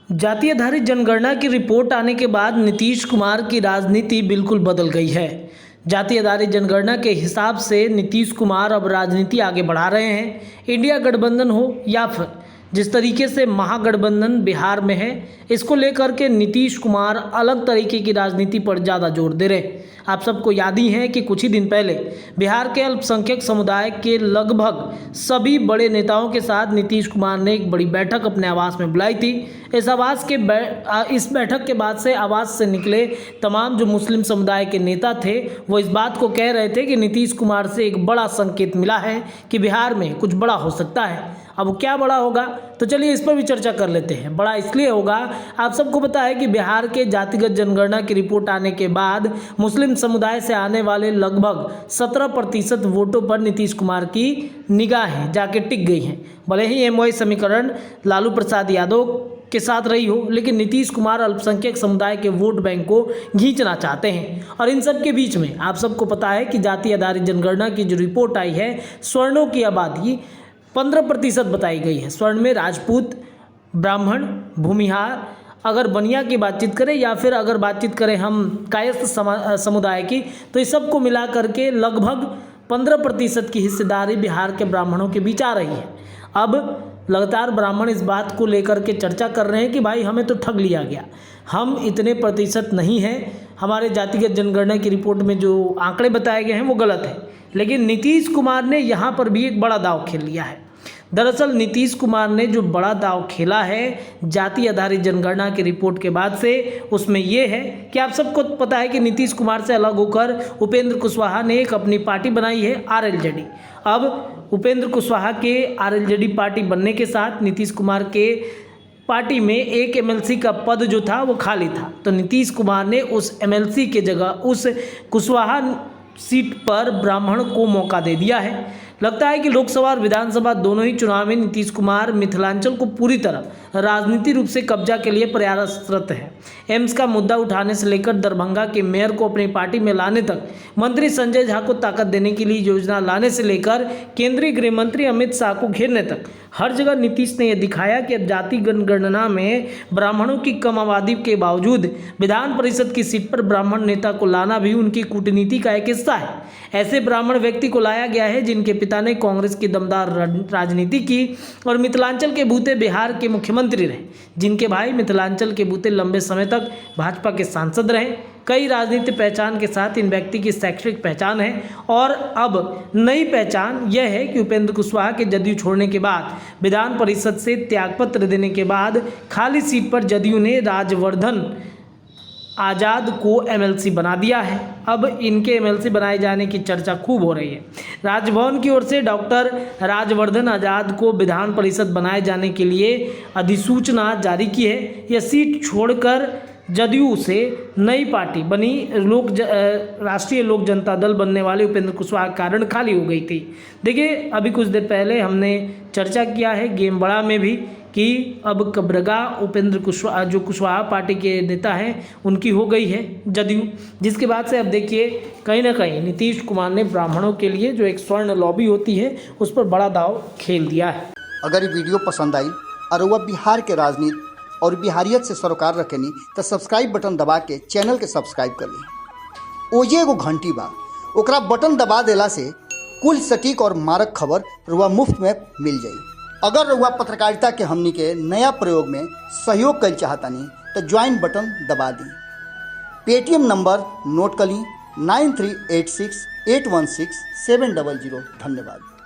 जाति आधारित जनगणना की रिपोर्ट आने के बाद नीतीश कुमार की राजनीति बिल्कुल बदल गई है। जाति आधारित जनगणना के हिसाब से नीतीश कुमार अब राजनीति आगे बढ़ा रहे हैं। इंडिया गठबंधन हो या फिर जिस तरीके से महागठबंधन बिहार में है, इसको लेकर के नीतीश कुमार अलग तरीके की राजनीति पर ज़्यादा जोर दे रहे हैं। आप सबको याद ही है कि कुछ ही दिन पहले बिहार के अल्पसंख्यक समुदाय के लगभग सभी बड़े नेताओं के साथ नीतीश कुमार ने एक बड़ी बैठक अपने आवास में बुलाई थी। इस बैठक के बाद से आवास से निकले तमाम जो मुस्लिम समुदाय के नेता थे, वो इस बात को कह रहे थे कि नीतीश कुमार से एक बड़ा संकेत मिला है कि बिहार में कुछ बड़ा हो सकता है। अब क्या बड़ा होगा, तो चलिए इस पर भी चर्चा कर लेते हैं। बड़ा इसलिए होगा, आप सबको पता है कि बिहार के जातिगत जनगणना की रिपोर्ट आने के बाद मुस्लिम समुदाय से आने वाले लगभग 17% वोटों पर नीतीश कुमार की निगाहें जाके टिक गई हैं। भले ही एमओआई समीकरण लालू प्रसाद यादव के साथ रही हो, लेकिन नीतीश कुमार अल्पसंख्यक समुदाय के वोट बैंक को खींचना चाहते हैं। और इन सब के बीच में आप सबको पता है कि जाति आधारित जनगणना की जो रिपोर्ट आई है, स्वर्णों की आबादी 15% बताई गई है। स्वर्ण में राजपूत, ब्राह्मण, भूमिहार, अगर बनिया की बातचीत करें या फिर अगर बातचीत करें हम कायस्थ समुदाय की, तो इस सब को मिला करके लगभग 15% की हिस्सेदारी बिहार के ब्राह्मणों के बीच आ रही है। अब लगातार ब्राह्मण इस बात को लेकर के चर्चा कर रहे हैं कि भाई हमें तो ठग लिया गया, हम इतने प्रतिशत नहीं हैं, हमारे जातिगत जनगणना की रिपोर्ट में जो आंकड़े बताए गए हैं वो गलत है। लेकिन नीतीश कुमार ने यहाँ पर भी एक बड़ा दांव खेल लिया है। दरअसल नीतीश कुमार ने जो बड़ा दांव खेला है जाति आधारित जनगणना की रिपोर्ट के बाद से, उसमें यह है कि आप सबको पता है कि नीतीश कुमार से अलग होकर उपेंद्र कुशवाहा ने एक अपनी पार्टी बनाई है, आरएलजेडी। अब उपेंद्र कुशवाहा के आरएलजेडी पार्टी बनने के साथ नीतीश कुमार के पार्टी में एक एमएलसी का पद जो था वो खाली था, तो नीतीश कुमार ने उस एमएलसी के जगह उस कुशवाहा सीट पर ब्राह्मण को मौका दे दिया है। लगता है कि लोकसभा और विधानसभा दोनों ही चुनाव में नीतीश कुमार मिथिलांचल को पूरी तरह राजनीतिक रूप से कब्जा के लिए प्रयासरत है। एम्स का मुद्दा उठाने से लेकर दरभंगा के मेयर को अपनी पार्टी में लाने तक, मंत्री संजय झा को ताकत देने के लिए योजना लाने से लेकर केंद्रीय गृह मंत्री अमित शाह को घेरने तक, हर जगह नीतीश ने यह दिखाया कि अब जाति जनगणना में ब्राह्मणों की कम आबादी के बावजूद विधान परिषद की सीट पर ब्राह्मण नेता को लाना भी उनकी कूटनीति का एक हिस्सा है। ऐसे ब्राह्मण व्यक्ति को लाया गया है जिनके पिता ने कांग्रेस की दमदार राजनीति की और मिथिलांचल के बूते बिहार के मुख्यमंत्री रहे, जिनके भाई मिथिलांचल के बूते लंबे समय तक भाजपा के सांसद रहे। कई राजनीतिक पहचान के साथ इन व्यक्ति की शैक्षणिक पहचान है और अब नई पहचान यह है कि उपेंद्र कुशवाहा के जदयू छोड़ने के बाद, विधान परिषद से त्यागपत्र देने के बाद खाली सीट पर जदयू ने राजवर्धन आज़ाद को एमएलसी बना दिया है। अब इनके एमएलसी बनाए जाने की चर्चा खूब हो रही है। राजभवन की ओर से डॉक्टर राजवर्धन आज़ाद को विधान परिषद बनाए जाने के लिए अधिसूचना जारी की है। यह सीट छोड़कर जदयू से नई पार्टी बनी राष्ट्रीय लोक जनता दल बनने वाले उपेंद्र कुशवाहा के कारण खाली हो गई थी। देखिए, अभी कुछ देर पहले हमने चर्चा किया है गेम बड़ा में भी कि अब कब्रगा उपेंद्र कुशवाहा, जो कुशवाहा पार्टी के नेता हैं, उनकी हो गई है जदयू, जिसके बाद से अब देखिए कहीं ना कहीं नीतीश कुमार ने ब्राह्मणों के लिए जो एक स्वर्ण लॉबी होती है उस पर बड़ा दांव खेल दिया है। अगर ये वीडियो पसंद आई और वह बिहार के राजनीति और बिहारियत से सरोकार रखेनी तो सब्सक्राइब बटन दबा के चैनल के सब्सक्राइब कर ली। ओजे एगो घंटी बा, ओकरा बटन दबा देला से कुल सटीक और मारक खबर रुआ मुफ्त में मिल जाई। अगर रुआ पत्रकारिता के हमनी के नया प्रयोग में सहयोग कर चाहतानी तो ज्वाइन बटन दबा दी। पेटीएम नंबर नोट कर ली 9386816700। धन्यवाद।